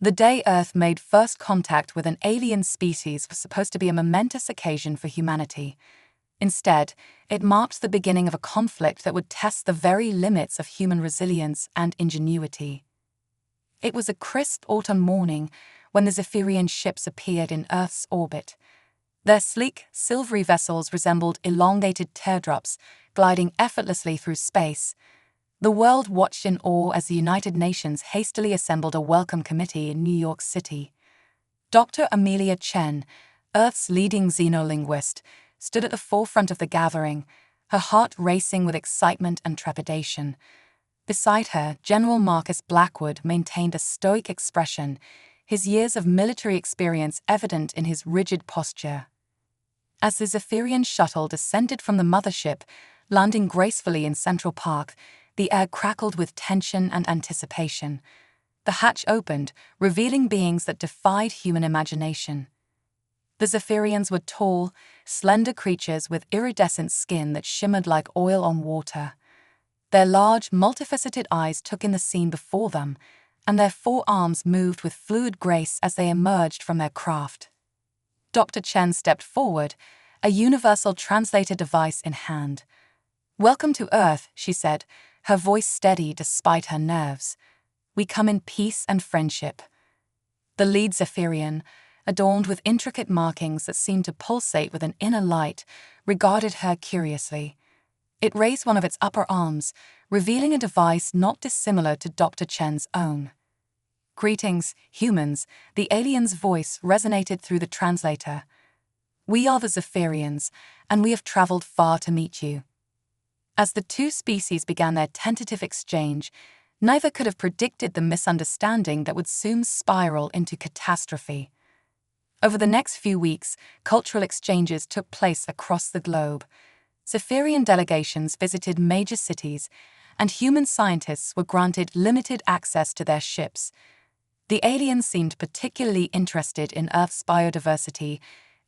The day Earth made first contact with an alien species was supposed to be a momentous occasion for humanity. Instead, it marked the beginning of a conflict that would test the very limits of human resilience and ingenuity. It was a crisp autumn morning when the Zephyrian ships appeared in Earth's orbit. Their sleek, silvery vessels resembled elongated teardrops gliding effortlessly through space. The world watched in awe as the United Nations hastily assembled a welcome committee in New York City. Dr. Amelia Chen, Earth's leading xenolinguist, stood at the forefront of the gathering, her heart racing with excitement and trepidation. Beside her, General Marcus Blackwood maintained a stoic expression, his years of military experience evident in his rigid posture. As the Zephyrian shuttle descended from the mothership, landing gracefully in Central Park, the air crackled with tension and anticipation. The hatch opened, revealing beings that defied human imagination. The Zephyrians were tall, slender creatures with iridescent skin that shimmered like oil on water. Their large, multifaceted eyes took in the scene before them, and their forearms moved with fluid grace as they emerged from their craft. Dr. Chen stepped forward, a universal translator device in hand. "Welcome to Earth," she said, her voice steady despite her nerves. "We come in peace and friendship." The lead Zephyrian, adorned with intricate markings that seemed to pulsate with an inner light, regarded her curiously. It raised one of its upper arms, revealing a device not dissimilar to Dr. Chen's own. "Greetings, humans," the alien's voice resonated through the translator. "We are the Zephyrians, and we have traveled far to meet you." As the two species began their tentative exchange, neither could have predicted the misunderstanding that would soon spiral into catastrophe. Over the next few weeks, cultural exchanges took place across the globe. Zephyrian delegations visited major cities, and human scientists were granted limited access to their ships. The aliens seemed particularly interested in Earth's biodiversity,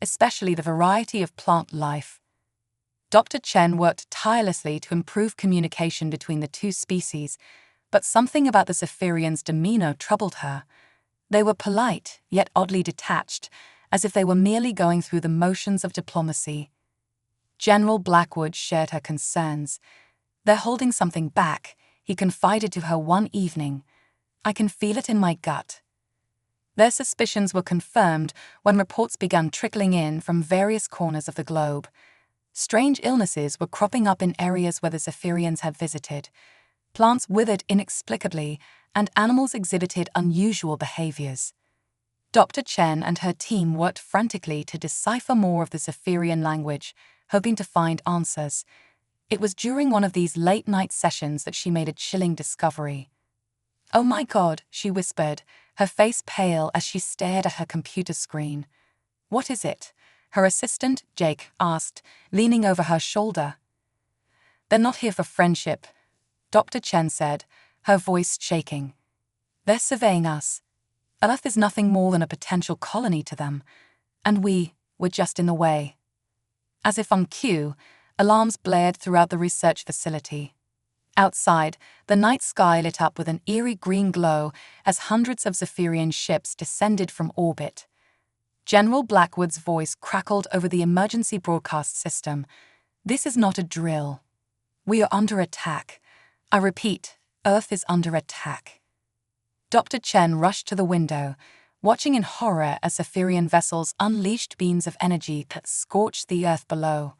especially the variety of plant life. Dr. Chen worked tirelessly to improve communication between the two species, but something about the Zephyrians' demeanor troubled her. They were polite, yet oddly detached, as if they were merely going through the motions of diplomacy. General Blackwood shared her concerns. "They're holding something back," he confided to her one evening. "I can feel it in my gut." Their suspicions were confirmed when reports began trickling in from various corners of the globe. Strange illnesses were cropping up in areas where the Zephyrians had visited. Plants withered inexplicably, and animals exhibited unusual behaviors. Dr. Chen and her team worked frantically to decipher more of the Zephyrian language, hoping to find answers. It was during one of these late-night sessions that she made a chilling discovery. "Oh my God," she whispered, her face pale as she stared at her computer screen. "What is it?" her assistant, Jake, asked, leaning over her shoulder. "They're not here for friendship," Dr. Chen said, her voice shaking. "They're surveying us. Earth is nothing more than a potential colony to them, and we're just in the way." As if on cue, alarms blared throughout the research facility. Outside, the night sky lit up with an eerie green glow as hundreds of Zephyrian ships descended from orbit. General Blackwood's voice crackled over the emergency broadcast system. "This is not a drill. We are under attack. I repeat, Earth is under attack." Dr. Chen rushed to the window, watching in horror as Zephyrian vessels unleashed beams of energy that scorched the Earth below.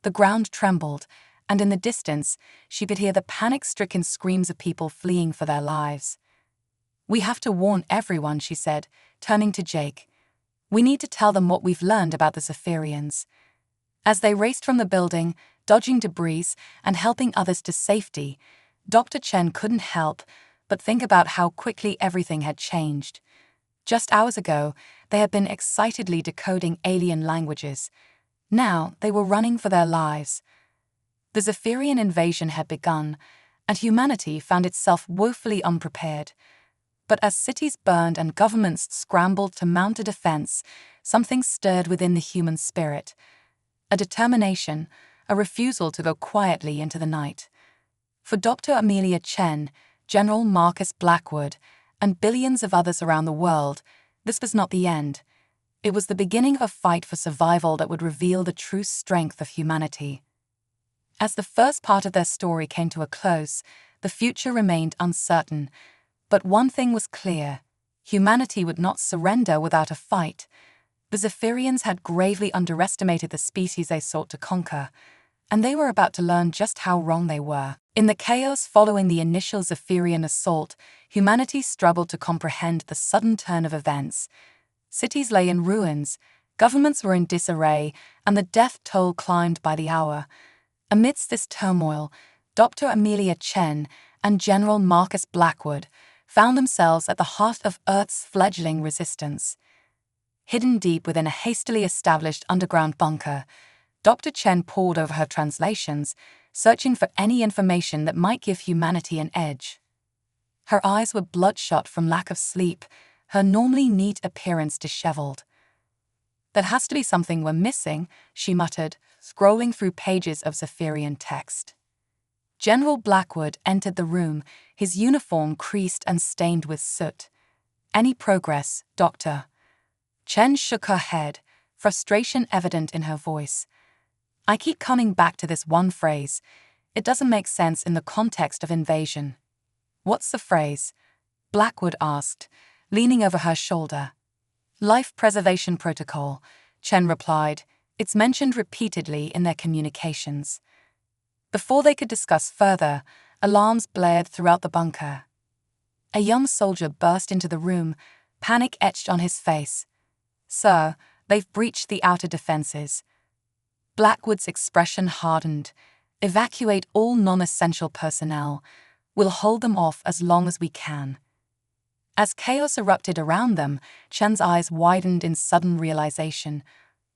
The ground trembled, and in the distance, she could hear the panic-stricken screams of people fleeing for their lives. "We have to warn everyone," she said, turning to Jake. "We need to tell them what we've learned about the Zephyrians." As they raced from the building, dodging debris and helping others to safety, Dr. Chen couldn't help but think about how quickly everything had changed. Just hours ago, they had been excitedly decoding alien languages. Now they were running for their lives. The Zephyrian invasion had begun, and humanity found itself woefully unprepared. But as cities burned and governments scrambled to mount a defense, something stirred within the human spirit. A determination, a refusal to go quietly into the night. For Dr. Amelia Chen, General Marcus Blackwood, and billions of others around the world, this was not the end. It was the beginning of a fight for survival that would reveal the true strength of humanity. As the first part of their story came to a close, the future remained uncertain. But one thing was clear: humanity would not surrender without a fight. The Zephyrians had gravely underestimated the species they sought to conquer, and they were about to learn just how wrong they were. In the chaos following the initial Zephyrian assault, humanity struggled to comprehend the sudden turn of events. Cities lay in ruins, governments were in disarray, and the death toll climbed by the hour. Amidst this turmoil, Dr. Amelia Chen and General Marcus Blackwood found themselves at the heart of Earth's fledgling resistance. Hidden deep within a hastily established underground bunker, Dr. Chen pored over her translations, searching for any information that might give humanity an edge. Her eyes were bloodshot from lack of sleep, her normally neat appearance disheveled. "There has to be something we're missing," she muttered, scrolling through pages of Zephyrian text. General Blackwood entered the room, his uniform creased and stained with soot. "Any progress, Doctor?" Chen shook her head, frustration evident in her voice. "I keep coming back to this one phrase. It doesn't make sense in the context of invasion." "What's the phrase?" Blackwood asked, leaning over her shoulder. "Life preservation protocol," Chen replied. "It's mentioned repeatedly in their communications." Before they could discuss further, alarms blared throughout the bunker. A young soldier burst into the room, panic etched on his face. "Sir, they've breached the outer defenses." Blackwood's expression hardened. "Evacuate all non-essential personnel. We'll hold them off as long as we can." As chaos erupted around them, Chen's eyes widened in sudden realization.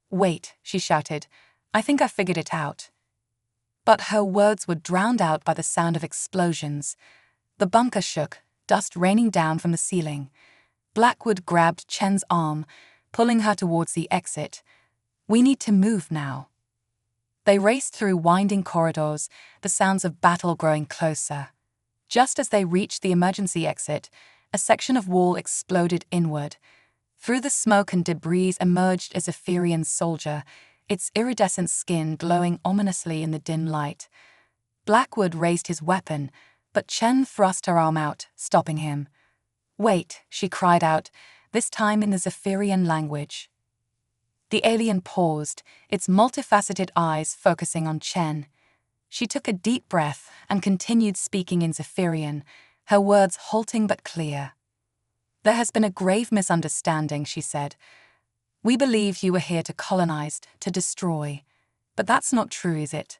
"Wait," she shouted. "I think I figured it out." But her words were drowned out by the sound of explosions. The bunker shook, dust raining down from the ceiling. Blackwood grabbed Chen's arm, pulling her towards the exit. "We need to move now." They raced through winding corridors, the sounds of battle growing closer. Just as they reached the emergency exit, a section of wall exploded inward. Through the smoke and debris emerged a Zephyrian soldier, its iridescent skin glowing ominously in the dim light. Blackwood raised his weapon, but Chen thrust her arm out, stopping him. "Wait," she cried out, this time in the Zephyrian language. The alien paused, its multifaceted eyes focusing on Chen. She took a deep breath and continued speaking in Zephyrian, her words halting but clear. "There has been a grave misunderstanding," she said. "We believed you were here to colonize, to destroy. But that's not true, is it?"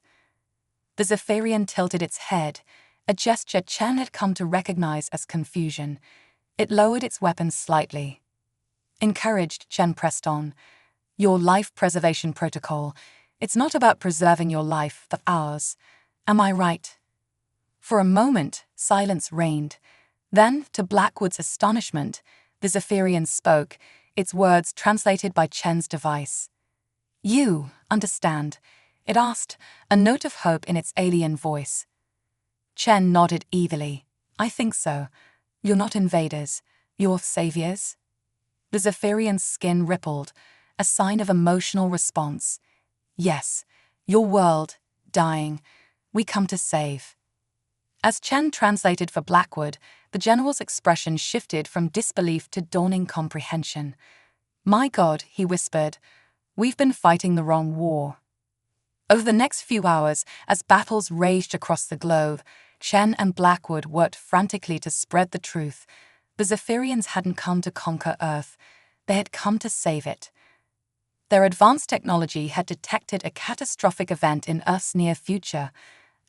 The Zephyrian tilted its head, a gesture Chen had come to recognize as confusion. It lowered its weapon slightly. Encouraged, Chen pressed on. "Your life preservation protocol. It's not about preserving your life, but ours. Am I right?" For a moment, silence reigned. Then, to Blackwood's astonishment, the Zephyrian spoke, its words translated by Chen's device. "You understand," it asked, a note of hope in its alien voice. Chen nodded eagerly. "I think so. You're not invaders. You're saviors." The Zephyrian's skin rippled, a sign of emotional response. "Yes, your world, dying. We come to save." As Chen translated for Blackwood, the general's expression shifted from disbelief to dawning comprehension. "My God," he whispered, "we've been fighting the wrong war." Over the next few hours, as battles raged across the globe, Chen and Blackwood worked frantically to spread the truth. The Zephyrians hadn't come to conquer Earth. They had come to save it. Their advanced technology had detected a catastrophic event in Earth's near future,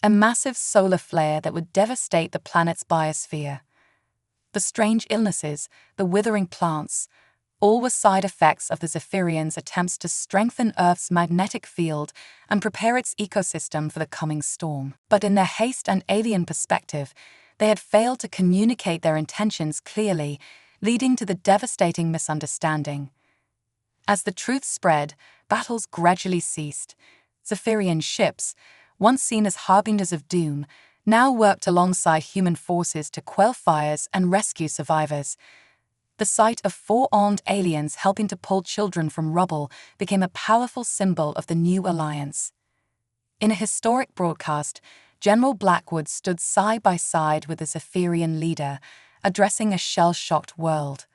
a massive solar flare that would devastate the planet's biosphere. The strange illnesses, the withering plants, all were side effects of the Zephyrians' attempts to strengthen Earth's magnetic field and prepare its ecosystem for the coming storm. But in their haste and alien perspective, they had failed to communicate their intentions clearly, leading to the devastating misunderstanding. As the truth spread, battles gradually ceased. Zephyrian ships, once seen as harbingers of doom, now worked alongside human forces to quell fires and rescue survivors. The sight of four armed aliens helping to pull children from rubble became a powerful symbol of the new alliance. In a historic broadcast, General Blackwood stood side by side with the Zephyrian leader, addressing a shell-shocked world.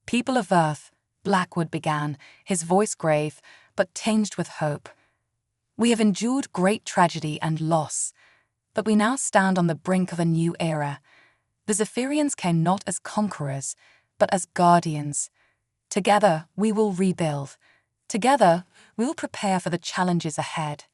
"People of Earth," Blackwood began, his voice grave, but tinged with hope. "We have endured great tragedy and loss, but we now stand on the brink of a new era. The Zephyrians came not as conquerors, but as guardians. Together, we will rebuild. Together, we will prepare for the challenges ahead."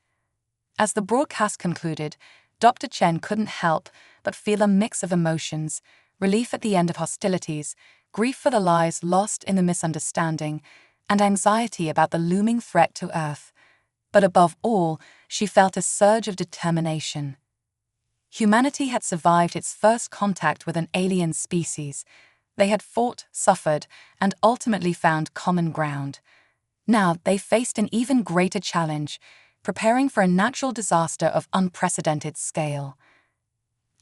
As the broadcast concluded, Dr. Chen couldn't help but feel a mix of emotions: relief at the end of hostilities, grief for the lives lost in the misunderstanding, and anxiety about the looming threat to Earth. But above all, she felt a surge of determination. Humanity had survived its first contact with an alien species. They had fought, suffered, and ultimately found common ground. Now they faced an even greater challenge: preparing for a natural disaster of unprecedented scale.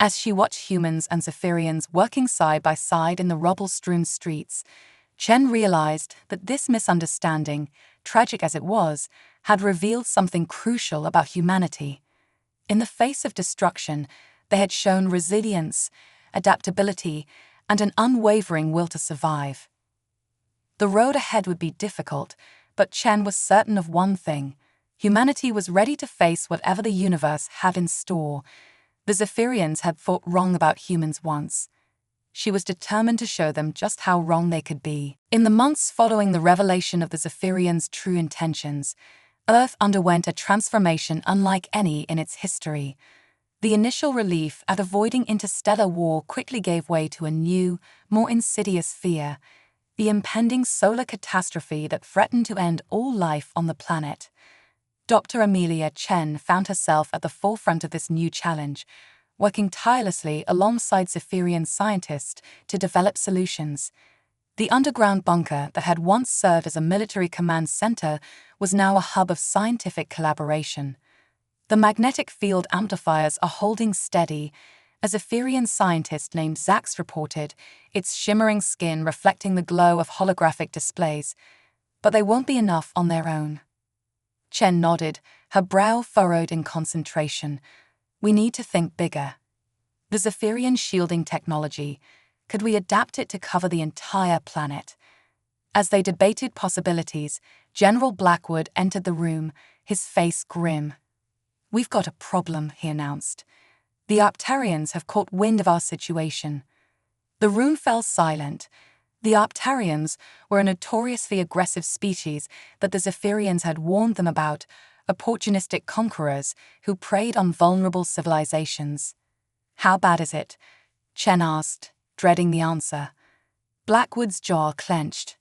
As she watched humans and Zephyrians working side by side in the rubble-strewn streets, Chen realized that this misunderstanding, tragic as it was, had revealed something crucial about humanity. In the face of destruction, they had shown resilience, adaptability, and an unwavering will to survive. The road ahead would be difficult, but Chen was certain of one thing: humanity was ready to face whatever the universe had in store. The Zephyrians had thought wrong about humans once. She was determined to show them just how wrong they could be. In the months following the revelation of the Zephyrians' true intentions, Earth underwent a transformation unlike any in its history. The initial relief at avoiding interstellar war quickly gave way to a new, more insidious fear: the impending solar catastrophe that threatened to end all life on the planet. Dr. Amelia Chen found herself at the forefront of this new challenge, working tirelessly alongside Zephyrian scientists to develop solutions. The underground bunker that had once served as a military command center was now a hub of scientific collaboration. The magnetic field amplifiers are holding steady. A Zephyrian scientist named Zax reported, its shimmering skin reflecting the glow of holographic displays. But they won't be enough on their own. Chen nodded, her brow furrowed in concentration. "We need to think bigger. The Zephyrian shielding technology, could we adapt it to cover the entire planet?" As they debated possibilities, General Blackwood entered the room, his face grim. "We've got a problem," he announced. "The Arcturians have caught wind of our situation." The room fell silent. The Arcturians were a notoriously aggressive species that the Zephyrians had warned them about, opportunistic conquerors who preyed on vulnerable civilizations. "How bad is it?" Chen asked, dreading the answer. Blackwood's jaw clenched.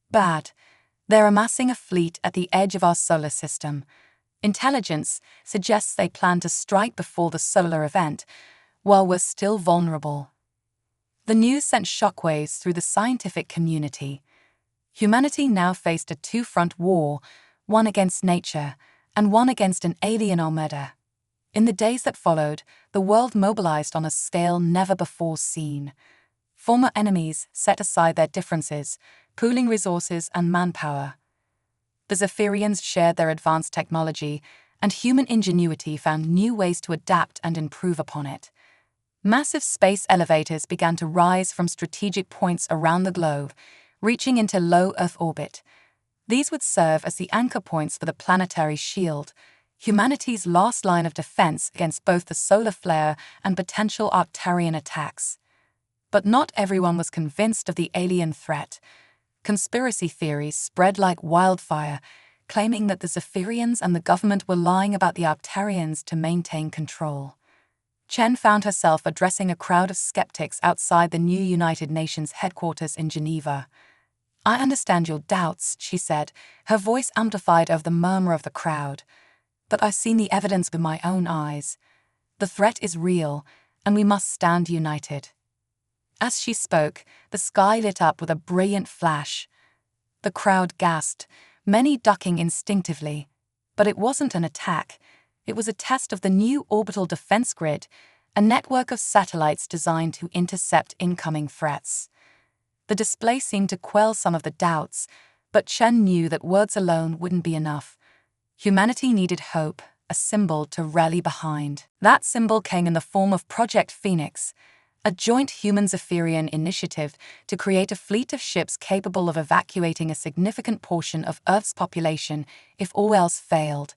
"Bad. They're amassing a fleet at the edge of our solar system. Intelligence suggests they plan to strike before the solar event, while we're still vulnerable." The news sent shockwaves through the scientific community. Humanity now faced a two-front war, one against nature and one against an alien armada. In the days that followed, the world mobilized on a scale never before seen. Former enemies set aside their differences, pooling resources and manpower. The Zephyrians shared their advanced technology, and human ingenuity found new ways to adapt and improve upon it. Massive space elevators began to rise from strategic points around the globe, reaching into low Earth orbit. These would serve as the anchor points for the planetary shield, humanity's last line of defense against both the solar flare and potential Arcturian attacks. But not everyone was convinced of the alien threat. Conspiracy theories spread like wildfire, claiming that the Zephyrians and the government were lying about the Arcturians to maintain control. Chen found herself addressing a crowd of skeptics outside the new United Nations headquarters in Geneva. "I understand your doubts," she said, her voice amplified over the murmur of the crowd. "But I've seen the evidence with my own eyes. The threat is real, and we must stand united." As she spoke, the sky lit up with a brilliant flash. The crowd gasped, many ducking instinctively. But it wasn't an attack. It was a test of the new orbital defense grid, a network of satellites designed to intercept incoming threats. The display seemed to quell some of the doubts, but Chen knew that words alone wouldn't be enough. Humanity needed hope, a symbol to rally behind. That symbol came in the form of Project Phoenix, a joint human-Zephyrian initiative to create a fleet of ships capable of evacuating a significant portion of Earth's population if all else failed.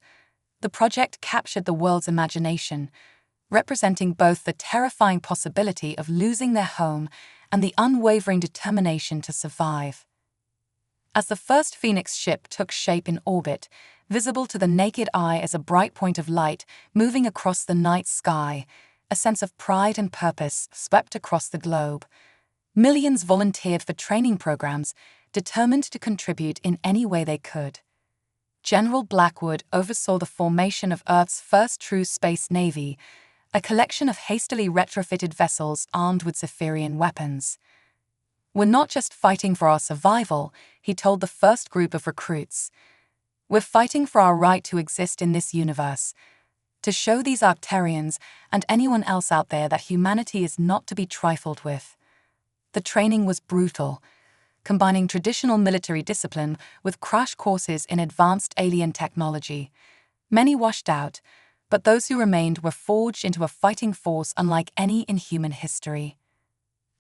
The project captured the world's imagination, representing both the terrifying possibility of losing their home and the unwavering determination to survive. As the first Phoenix ship took shape in orbit, visible to the naked eye as a bright point of light moving across the night sky, a sense of pride and purpose swept across the globe. Millions volunteered for training programs, determined to contribute in any way they could. General Blackwood oversaw the formation of Earth's first true space navy, a collection of hastily retrofitted vessels armed with Zephyrian weapons. "We're not just fighting for our survival," he told the first group of recruits. "We're fighting for our right to exist in this universe, to show these Arcturians and anyone else out there that humanity is not to be trifled with." The training was brutal, combining traditional military discipline with crash courses in advanced alien technology. Many washed out, but those who remained were forged into a fighting force unlike any in human history.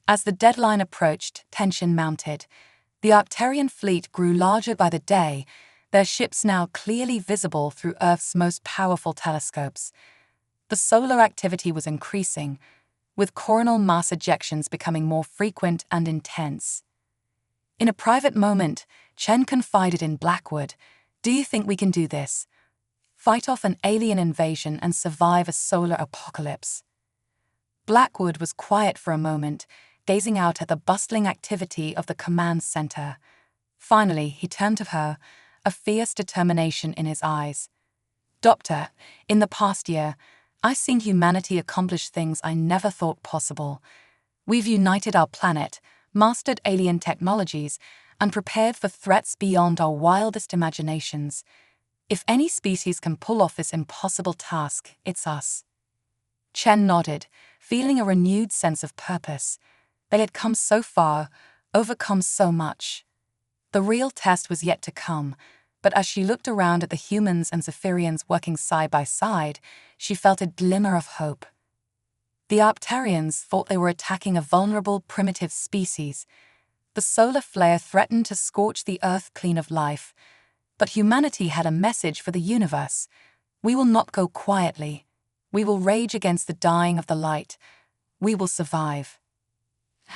As the deadline approached, tension mounted. The Arcturian fleet grew larger by the day, their ships now clearly visible through Earth's most powerful telescopes. The solar activity was increasing, with coronal mass ejections becoming more frequent and intense. In a private moment, Chen confided in Blackwood, "Do you think we can do this? Fight off an alien invasion and survive a solar apocalypse?" Blackwood was quiet for a moment, gazing out at the bustling activity of the command center. Finally, he turned to her, a fierce determination in his eyes. "Doctor, in the past year, I've seen humanity accomplish things I never thought possible. We've united our planet, mastered alien technologies, and prepared for threats beyond our wildest imaginations. If any species can pull off this impossible task, it's us." Chen nodded, feeling a renewed sense of purpose. They had come so far, overcome so much. The real test was yet to come, but as she looked around at the humans and Zephyrians working side by side, she felt a glimmer of hope. The Arcturians thought they were attacking a vulnerable, primitive species. The solar flare threatened to scorch the Earth clean of life. But humanity had a message for the universe. "We will not go quietly. We will rage against the dying of the light. We will survive."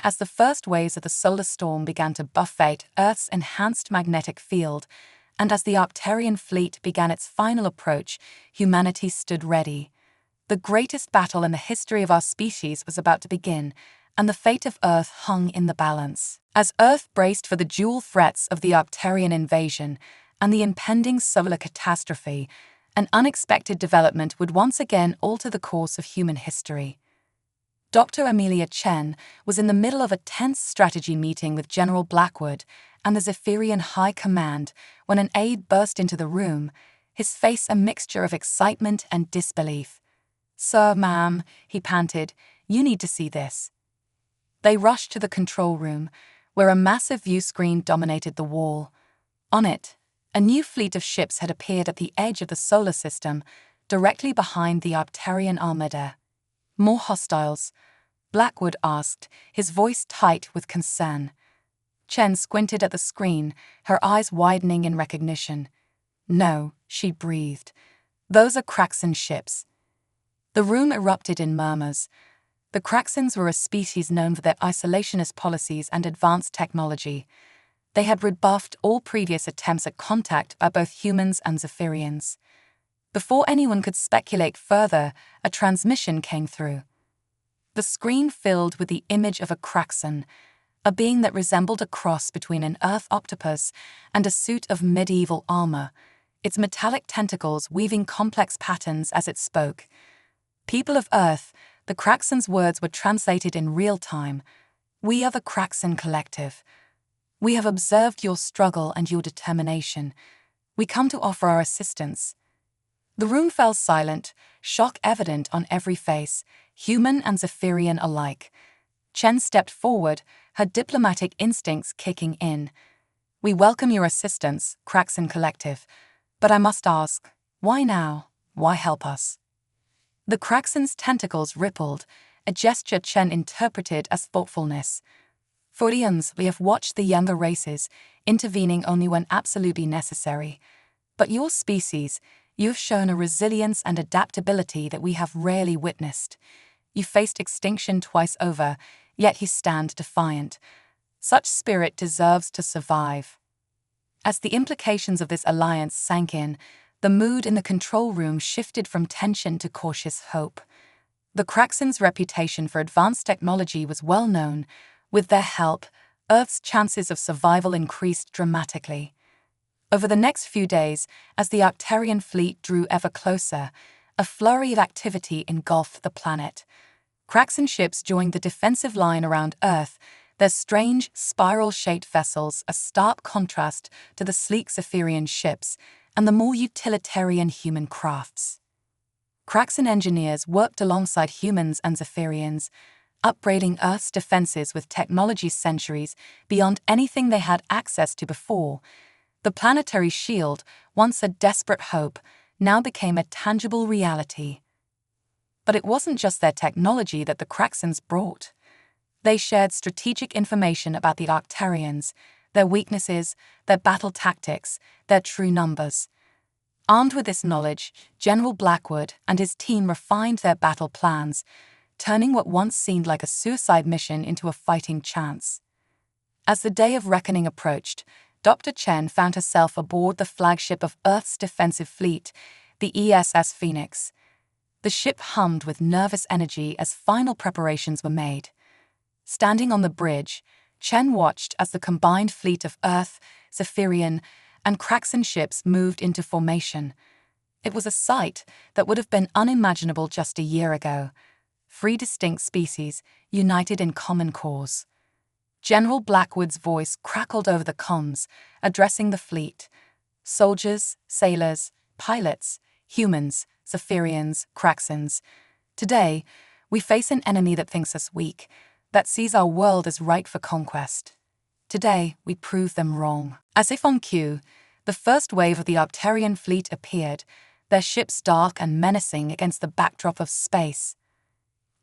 As the first waves of the solar storm began to buffet Earth's enhanced magnetic field, and as the Arcturian fleet began its final approach, humanity stood ready. The greatest battle in the history of our species was about to begin, and the fate of Earth hung in the balance. As Earth braced for the dual threats of the Arcturian invasion and the impending solar catastrophe, an unexpected development would once again alter the course of human history. Dr. Amelia Chen was in the middle of a tense strategy meeting with General Blackwood and the Zephyrian High Command when an aide burst into the room, his face a mixture of excitement and disbelief. "Sir, ma'am," he panted, "you need to see this." They rushed to the control room, where a massive view screen dominated the wall. On it, a new fleet of ships had appeared at the edge of the solar system, directly behind the Arcturian armada. "More hostiles?" Blackwood asked, his voice tight with concern. Chen squinted at the screen, her eyes widening in recognition. "No," she breathed. "Those are Kraxan ships." The room erupted in murmurs. The Kraxans were a species known for their isolationist policies and advanced technology. They had rebuffed all previous attempts at contact by both humans and Zephyrians. Before anyone could speculate further, a transmission came through. The screen filled with the image of a Kraxan, a being that resembled a cross between an earth octopus and a suit of medieval armor, its metallic tentacles weaving complex patterns as it spoke. "People of Earth," the Kraxan's words were translated in real time. "We are the Kraxan Collective. We have observed your struggle and your determination. We come to offer our assistance." The room fell silent, shock evident on every face. human and Zephyrian alike. Chen stepped forward, her diplomatic instincts kicking in. "We welcome your assistance, Kraxin Collective, but I must ask, why now? Why help us?" The Kraxin's tentacles rippled, a gesture Chen interpreted as thoughtfulness. "For eons, we have watched the younger races, intervening only when absolutely necessary. But your species, you have shown a resilience and adaptability that we have rarely witnessed. You faced extinction twice over, yet you stand defiant. Such spirit deserves to survive." As the implications of this alliance sank in, the mood in the control room shifted from tension to cautious hope. The Kraxin's reputation for advanced technology was well known. With their help, Earth's chances of survival increased dramatically. Over the next few days, as the Arcturian fleet drew ever closer, a flurry of activity engulfed the planet. Kraxin ships joined the defensive line around Earth, their strange, spiral-shaped vessels a stark contrast to the sleek Zephyrian ships and the more utilitarian human crafts. Kraxin engineers worked alongside humans and Zephyrians, upgrading Earth's defenses with technology centuries beyond anything they had access to before. The planetary shield, once a desperate hope, now became a tangible reality. But it wasn't just their technology that the Kraxins brought. They shared strategic information about the Arcturians, their weaknesses, their battle tactics, their true numbers. Armed with this knowledge, General Blackwood and his team refined their battle plans, turning what once seemed like a suicide mission into a fighting chance. As the day of reckoning approached, Dr. Chen found herself aboard the flagship of Earth's defensive fleet, the ESS Phoenix. The ship hummed with nervous energy as final preparations were made. Standing on the bridge, Chen watched as the combined fleet of Earth, Zephyrian, and Kraxin ships moved into formation. It was a sight that would have been unimaginable just a year ago. 3 distinct species, united in common cause. General Blackwood's voice crackled over the comms, addressing the fleet. "Soldiers, sailors, pilots, humans, Zephyrians, Kraxins. Today, we face an enemy that thinks us weak, that sees our world as ripe for conquest. Today, we prove them wrong." As if on cue, the first wave of the Arcturian fleet appeared, their ships dark and menacing against the backdrop of space.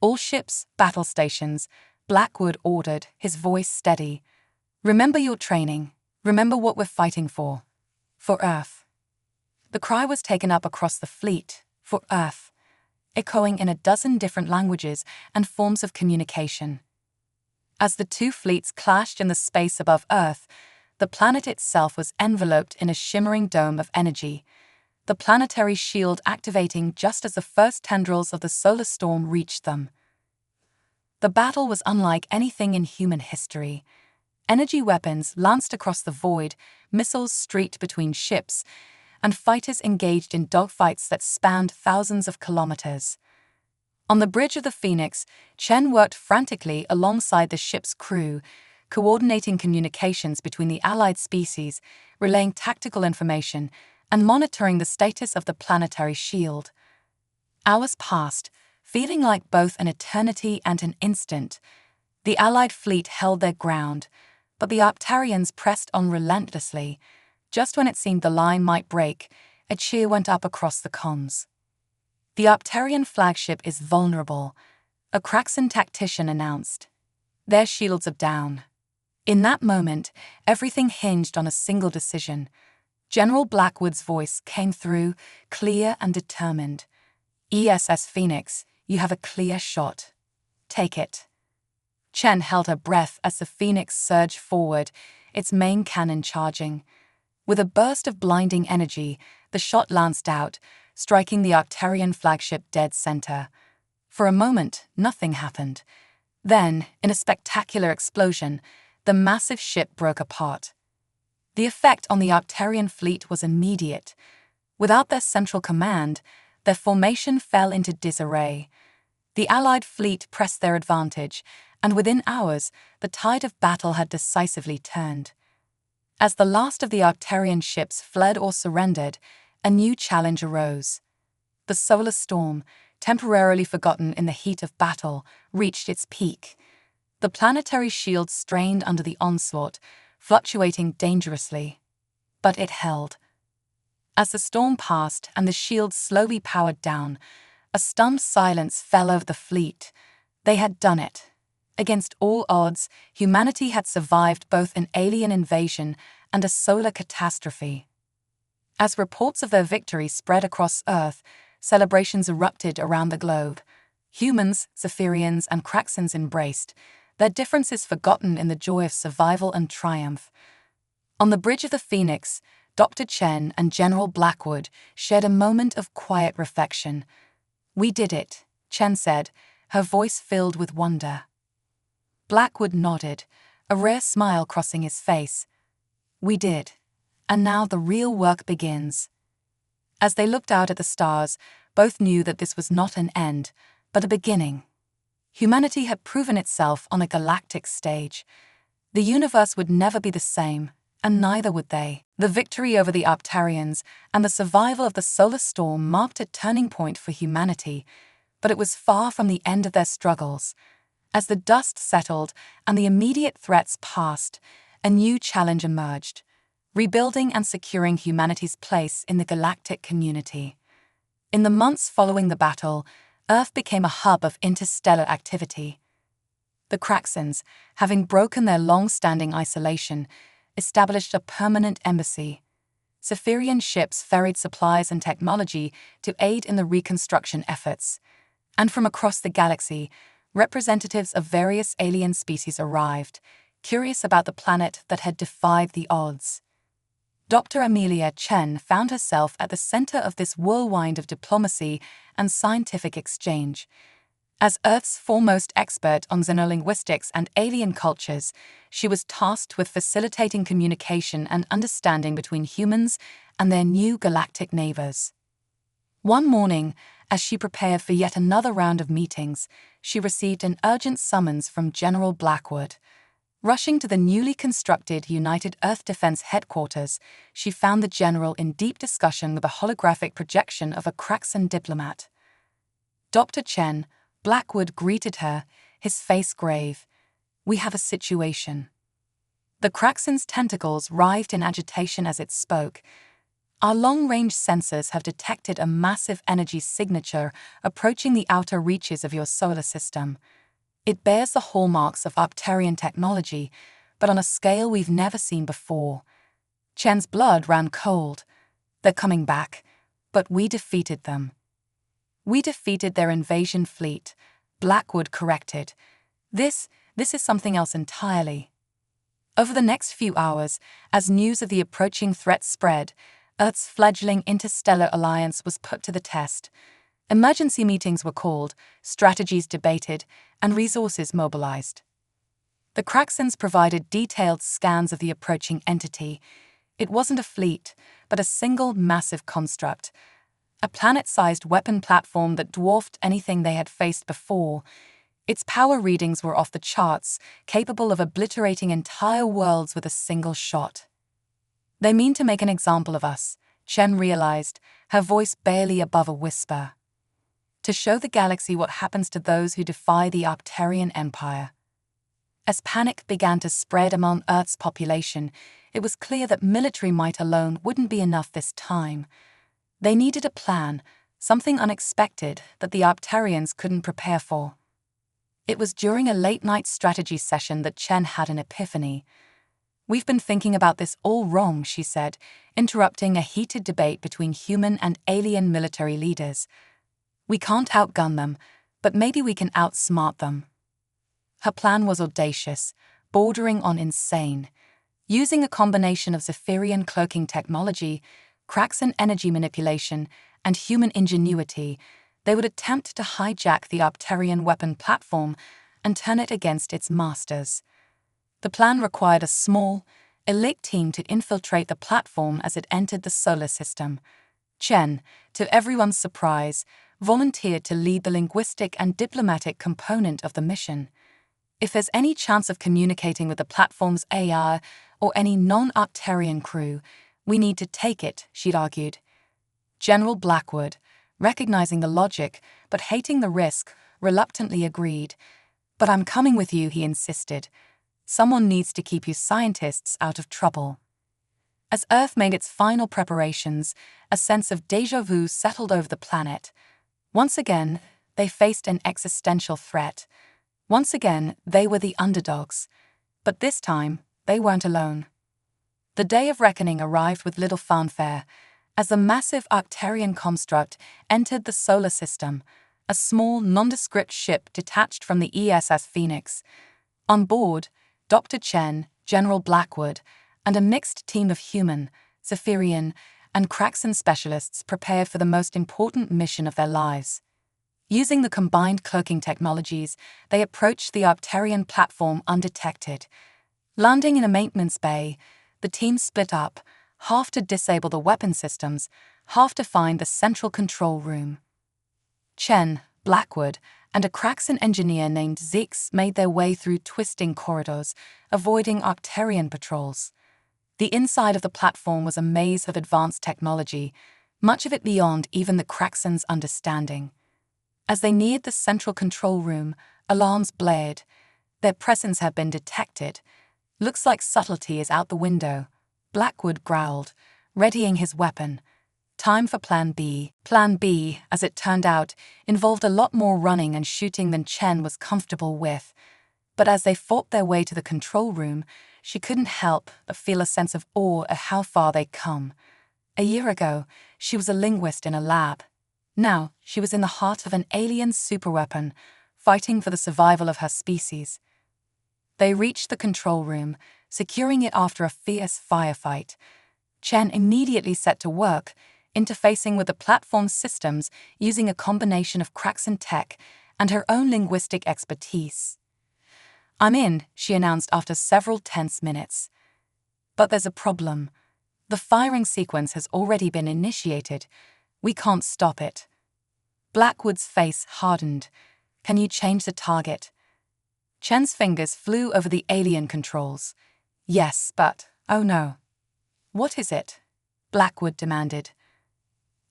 "All ships, battle stations," Blackwood ordered, his voice steady. "Remember your training. Remember what we're fighting for. For Earth." The cry was taken up across the fleet, "For Earth," echoing in a dozen different languages and forms of communication. As the 2 fleets clashed in the space above Earth, the planet itself was enveloped in a shimmering dome of energy, the planetary shield activating just as the first tendrils of the solar storm reached them. The battle was unlike anything in human history. Energy weapons lanced across the void, missiles streaked between ships, and fighters engaged in dogfights that spanned thousands of kilometers. On the bridge of the Phoenix, Chen worked frantically alongside the ship's crew, coordinating communications between the allied species, relaying tactical information, and monitoring the status of the planetary shield. Hours passed, feeling like both an eternity and an instant. The Allied fleet held their ground, but the Arcturians pressed on relentlessly. Just when it seemed the line might break, a cheer went up across the comms. "The Arcturian flagship is vulnerable," a Kraxin tactician announced. "Their shields are down." In that moment, everything hinged on a single decision. General Blackwood's voice came through, clear and determined. "ESS Phoenix, you have a clear shot. Take it." Chen held her breath as the Phoenix surged forward, its main cannon charging. With a burst of blinding energy, the shot lanced out, striking the Arcturian flagship dead center. For a moment, nothing happened. Then, in a spectacular explosion, the massive ship broke apart. The effect on the Arcturian fleet was immediate. Without their central command, their formation fell into disarray. The Allied fleet pressed their advantage, and within hours, the tide of battle had decisively turned. As the last of the Arcturian ships fled or surrendered, a new challenge arose. The solar storm, temporarily forgotten in the heat of battle, reached its peak. The planetary shield strained under the onslaught, fluctuating dangerously. But it held. As the storm passed and the shield slowly powered down, a stunned silence fell over the fleet. They had done it. Against all odds, humanity had survived both an alien invasion and a solar catastrophe. As reports of their victory spread across Earth, celebrations erupted around the globe. Humans, Zephyrians, and Kraxans embraced, their differences forgotten in the joy of survival and triumph. On the bridge of the Phoenix, Dr. Chen and General Blackwood shared a moment of quiet reflection. "We did it," Chen said, her voice filled with wonder. Blackwood nodded, a rare smile crossing his face. "We did. And now the real work begins." As they looked out at the stars, both knew that this was not an end, but a beginning. Humanity had proven itself on a galactic stage. The universe would never be the same, and neither would they. The victory over the Arcturians and the survival of the solar storm marked a turning point for humanity, but it was far from the end of their struggles. As the dust settled and the immediate threats passed, a new challenge emerged: rebuilding and securing humanity's place in the galactic community. In the months following the battle, Earth became a hub of interstellar activity. The Kraxans, having broken their long-standing isolation, established a permanent embassy. Zephyrian ships ferried supplies and technology to aid in the reconstruction efforts. And from across the galaxy, representatives of various alien species arrived, curious about the planet that had defied the odds. Dr. Amelia Chen found herself at the center of this whirlwind of diplomacy and scientific exchange. As Earth's foremost expert on xenolinguistics and alien cultures, she was tasked with facilitating communication and understanding between humans and their new galactic neighbors. One morning, as she prepared for yet another round of meetings, she received an urgent summons from General Blackwood. Rushing to the newly constructed United Earth Defense Headquarters, she found the general in deep discussion with a holographic projection of a Kraxan diplomat. Dr. Chen, Blackwood greeted her, his face grave. "We have a situation." The Kraxan's tentacles writhed in agitation as it spoke. "Our long-range sensors have detected a massive energy signature approaching the outer reaches of your solar system. It bears the hallmarks of Arcturian technology, but on a scale we've never seen before." Chen's blood ran cold. "They're coming back, but we defeated them." "We defeated their invasion fleet," Blackwood corrected. This is something else entirely." Over the next few hours, as news of the approaching threat spread, Earth's fledgling interstellar alliance was put to the test. Emergency meetings were called, strategies debated, and resources mobilized. The Kraxans provided detailed scans of the approaching entity. It wasn't a fleet, but a single massive construct, a planet-sized weapon platform that dwarfed anything they had faced before. Its power readings were off the charts, capable of obliterating entire worlds with a single shot. "They mean to make an example of us," Chen realized, her voice barely above a whisper. "To show the galaxy what happens to those who defy the Arcturian Empire." As panic began to spread among Earth's population, it was clear that military might alone wouldn't be enough this time. They needed a plan, something unexpected that the Arcturians couldn't prepare for. It was during a late-night strategy session that Chen had an epiphany. "We've been thinking about this all wrong," she said, interrupting a heated debate between human and alien military leaders. "We can't outgun them, but maybe we can outsmart them." Her plan was audacious, bordering on insane. Using a combination of Zephyrian cloaking technology, Kraxan energy manipulation, and human ingenuity, they would attempt to hijack the Arcturian weapon platform and turn it against its masters. The plan required a small, elite team to infiltrate the platform as it entered the solar system. Chen, to everyone's surprise, volunteered to lead the linguistic and diplomatic component of the mission. "If there's any chance of communicating with the platform's AI or any non-Arcturian crew, we need to take it," she'd argued. General Blackwood, recognizing the logic, but hating the risk, reluctantly agreed. "But I'm coming with you," he insisted. "Someone needs to keep you scientists out of trouble." As Earth made its final preparations, a sense of déjà vu settled over the planet. Once again, they faced an existential threat. Once again, they were the underdogs. But this time, they weren't alone. The day of reckoning arrived with little fanfare. As the massive Arcturian construct entered the solar system, a small, nondescript ship detached from the ESS Phoenix. On board, Dr. Chen, General Blackwood, and a mixed team of human, Zephyrian, and Kraxan specialists prepared for the most important mission of their lives. Using the combined cloaking technologies, they approached the Arcturian platform undetected. Landing in a maintenance bay, the team split up, half to disable the weapon systems, half to find the central control room. Chen, Blackwood, and a Kraxan engineer named Zix made their way through twisting corridors, avoiding Arcturian patrols. The inside of the platform was a maze of advanced technology, much of it beyond even the Kraxans' understanding. As they neared the central control room, alarms blared. "Their presence had been detected. Looks like subtlety is out the window," Blackwood growled, readying his weapon. Time for Plan B. Plan B, as it turned out, involved a lot more running and shooting than Chen was comfortable with. But as they fought their way to the control room, she couldn't help but feel a sense of awe at how far they'd come. A year ago, she was a linguist in a lab. Now, she was in the heart of an alien superweapon, fighting for the survival of her species. They reached the control room, securing it after a fierce firefight. Chen immediately set to work, interfacing with the platform's systems using a combination of Kraxan tech and her own linguistic expertise. "I'm in," she announced after several tense minutes. "But there's a problem. The firing sequence has already been initiated. We can't stop it." Blackwood's face hardened. "Can you change the target?" Chen's fingers flew over the alien controls. "Yes, but, oh no." "What is it?" Blackwood demanded.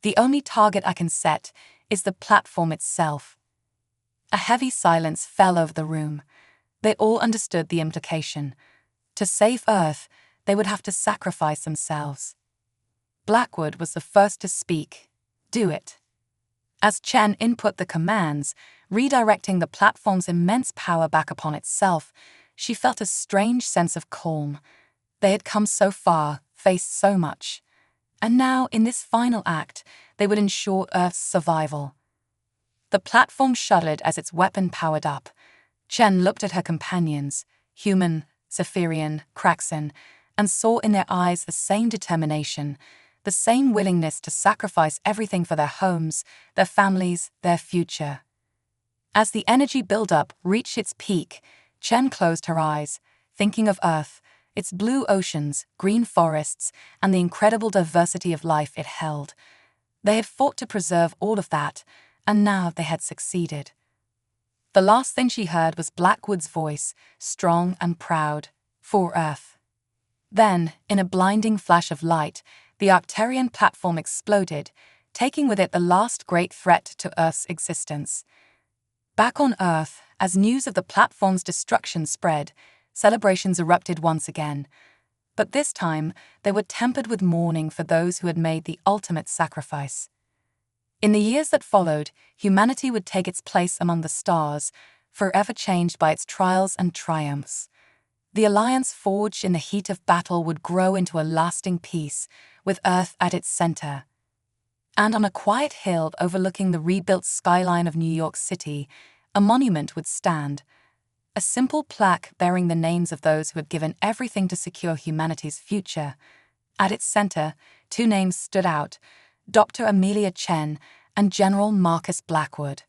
"The only target I can set is the platform itself." A heavy silence fell over the room. They all understood the implication. To save Earth, they would have to sacrifice themselves. Blackwood was the first to speak. "Do it." As Chen input the commands, redirecting the platform's immense power back upon itself, she felt a strange sense of calm. They had come so far, faced so much. And now, in this final act, they would ensure Earth's survival. The platform shuddered as its weapon powered up. Chen looked at her companions, human, Zephyrian, Kraxan, and saw in their eyes the same determination, the same willingness to sacrifice everything for their homes, their families, their future. As the energy buildup reached its peak, Chen closed her eyes, thinking of Earth, its blue oceans, green forests, and the incredible diversity of life it held. They had fought to preserve all of that, and now they had succeeded. The last thing she heard was Blackwood's voice, strong and proud, "For Earth." Then, in a blinding flash of light, the Arcturian platform exploded, taking with it the last great threat to Earth's existence. Back on Earth, as news of the platform's destruction spread, celebrations erupted once again. But this time, they were tempered with mourning for those who had made the ultimate sacrifice. In the years that followed, humanity would take its place among the stars, forever changed by its trials and triumphs. The alliance forged in the heat of battle would grow into a lasting peace, with Earth at its center. And on a quiet hill overlooking the rebuilt skyline of New York City, a monument would stand. A simple plaque bearing the names of those who had given everything to secure humanity's future. At its center, two names stood out: Dr. Amelia Chen and General Marcus Blackwood.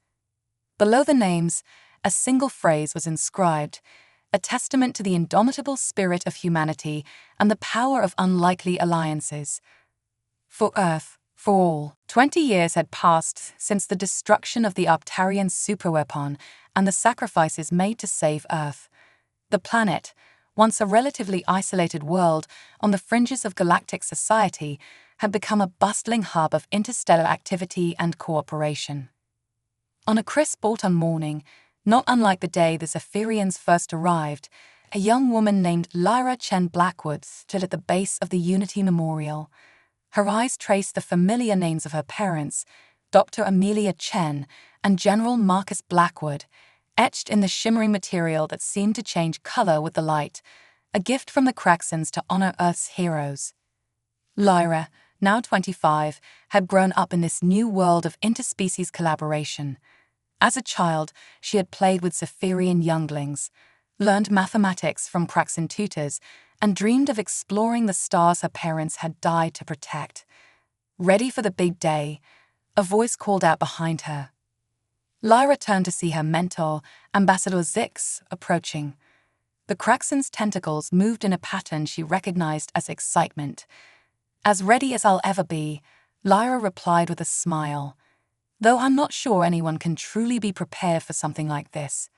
Below the names, a single phrase was inscribed, a testament to the indomitable spirit of humanity and the power of unlikely alliances. For Earth, for all. 20 years had passed since the destruction of the Arcturian superweapon and the sacrifices made to save Earth. The planet, once a relatively isolated world on the fringes of galactic society, had become a bustling hub of interstellar activity and cooperation. On a crisp autumn morning, not unlike the day the Zephyrians first arrived, a young woman named Lyra Chen Blackwood stood at the base of the Unity Memorial. Her eyes traced the familiar names of her parents, Dr. Amelia Chen and General Marcus Blackwood, etched in the shimmering material that seemed to change color with the light, a gift from the Craxans to honor Earth's heroes. Lyra, now 25, had grown up in this new world of interspecies collaboration. As a child, she had played with Zephyrian younglings, learned mathematics from Craxan tutors, and dreamed of exploring the stars her parents had died to protect. Ready for the big day, a voice called out behind her. Lyra turned to see her mentor, Ambassador Zix, approaching. The Craxan's tentacles moved in a pattern she recognized as excitement. "As ready as I'll ever be," Lyra replied with a smile. "Though I'm not sure anyone can truly be prepared for something like this."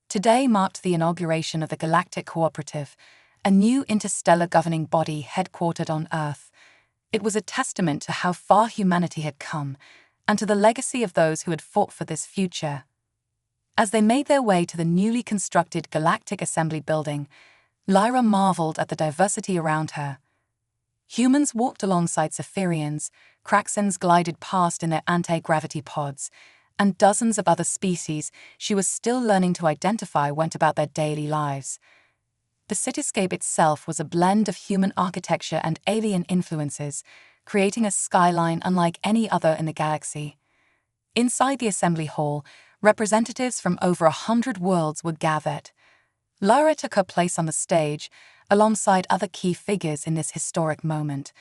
Today marked the inauguration of the Galactic Cooperative, a new interstellar governing body headquartered on Earth. It was a testament to how far humanity had come, and to the legacy of those who had fought for this future. As they made their way to the newly constructed Galactic Assembly building, Lyra marveled at the diversity around her. Humans walked alongside Zephyrians, Craxans glided past in their anti-gravity pods, and dozens of other species she was still learning to identify went about their daily lives. The cityscape itself was a blend of human architecture and alien influences, creating a skyline unlike any other in the galaxy. Inside the assembly hall, representatives from over 100 worlds were gathered. Lyra took her place on the stage, alongside other key figures in this historic moment.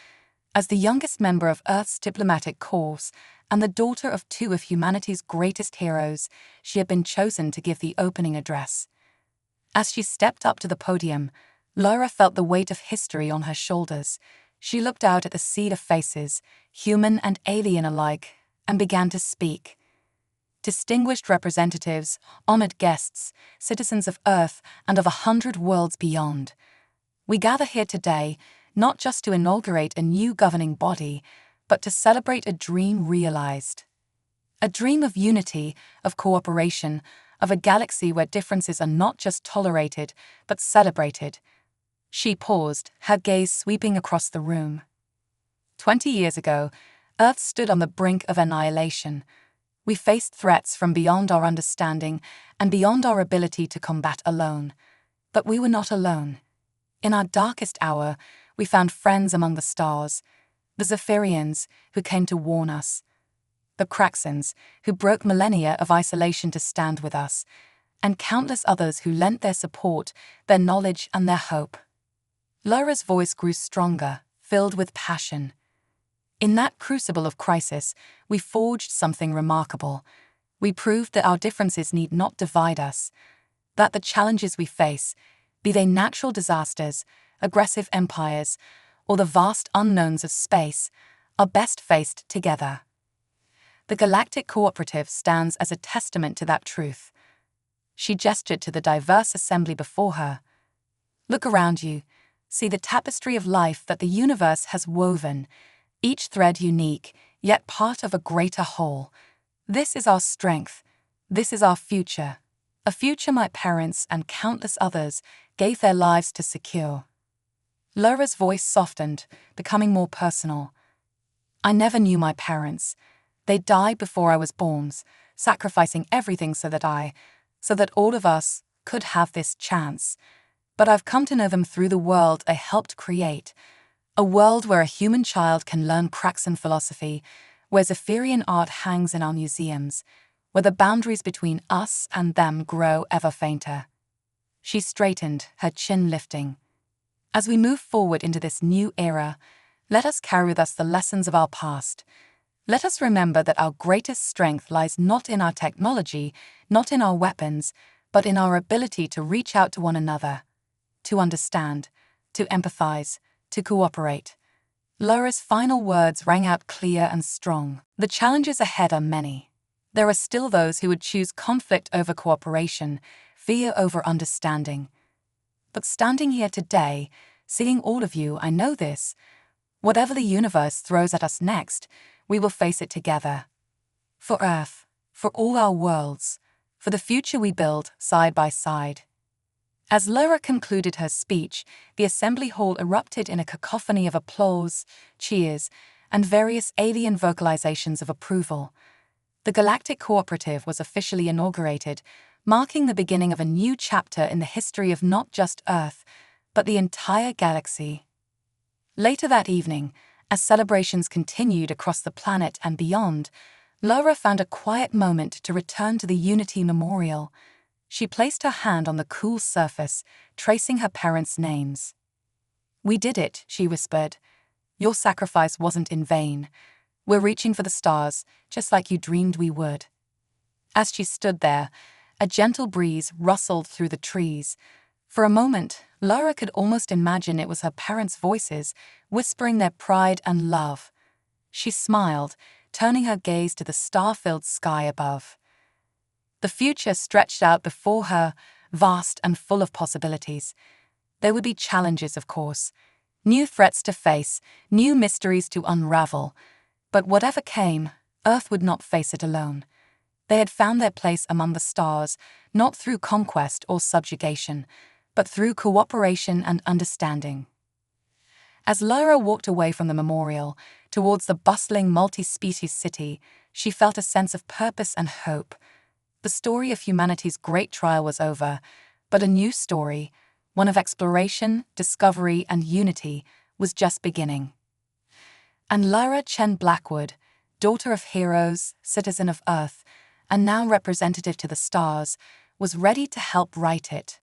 As the youngest member of Earth's diplomatic corps and the daughter of two of humanity's greatest heroes, she had been chosen to give the opening address. As she stepped up to the podium, Lyra felt the weight of history on her shoulders. She looked out at the sea of faces, human and alien alike, and began to speak. Distinguished representatives, honored guests, citizens of Earth and of 100 worlds beyond. We gather here today not just to inaugurate a new governing body, but to celebrate a dream realized. A dream of unity, of cooperation, of a galaxy where differences are not just tolerated, but celebrated. She paused, her gaze sweeping across the room. 20 years ago, Earth stood on the brink of annihilation. We faced threats from beyond our understanding and beyond our ability to combat alone. But we were not alone. In our darkest hour, we found friends among the stars, the Zephyrians, who came to warn us, the Craxans, who broke millennia of isolation to stand with us, and countless others who lent their support, their knowledge, and their hope. Lyra's voice grew stronger, filled with passion. In that crucible of crisis, we forged something remarkable. We proved that our differences need not divide us, that the challenges we face, be they natural disasters, aggressive empires, or the vast unknowns of space, are best faced together. The Galactic Cooperative stands as a testament to that truth. She gestured to the diverse assembly before her. Look around you. See the tapestry of life that the universe has woven, each thread unique, yet part of a greater whole. This is our strength. This is our future. A future my parents and countless others gave their lives to secure. Lyra's voice softened, becoming more personal. I never knew my parents. They died before I was born, sacrificing everything so that all of us could have this chance. But I've come to know them through the world I helped create. A world where a human child can learn Craxan philosophy, where Zephyrian art hangs in our museums, where the boundaries between us and them grow ever fainter. She straightened, her chin lifting. As we move forward into this new era, let us carry with us the lessons of our past. Let us remember that our greatest strength lies not in our technology, not in our weapons, but in our ability to reach out to one another, to understand, to empathize, to cooperate. Lyra's final words rang out clear and strong. The challenges ahead are many. There are still those who would choose conflict over cooperation, fear over understanding. But standing here today, seeing all of you, I know this. Whatever the universe throws at us next, we will face it together. For Earth, for all our worlds, for the future we build side by side. As Lyra concluded her speech, the assembly hall erupted in a cacophony of applause, cheers, and various alien vocalizations of approval. The Galactic Cooperative was officially inaugurated, marking the beginning of a new chapter in the history of not just Earth, but the entire galaxy. Later that evening, as celebrations continued across the planet and beyond, Lyra found a quiet moment to return to the Unity Memorial. She placed her hand on the cool surface, tracing her parents' names. "We did it," she whispered. "Your sacrifice wasn't in vain. We're reaching for the stars, just like you dreamed we would." As she stood there, a gentle breeze rustled through the trees. For a moment, Lyra could almost imagine it was her parents' voices, whispering their pride and love. She smiled, turning her gaze to the star-filled sky above. The future stretched out before her, vast and full of possibilities. There would be challenges, of course, new threats to face, new mysteries to unravel. But whatever came, Earth would not face it alone. They had found their place among the stars, not through conquest or subjugation, but through cooperation and understanding. As Lyra walked away from the memorial, towards the bustling multi-species city, she felt a sense of purpose and hope. The story of humanity's great trial was over, but a new story, one of exploration, discovery, and unity, was just beginning. And Lyra Chen Blackwood, daughter of heroes, citizen of Earth, and now representative to the stars, was ready to help write it.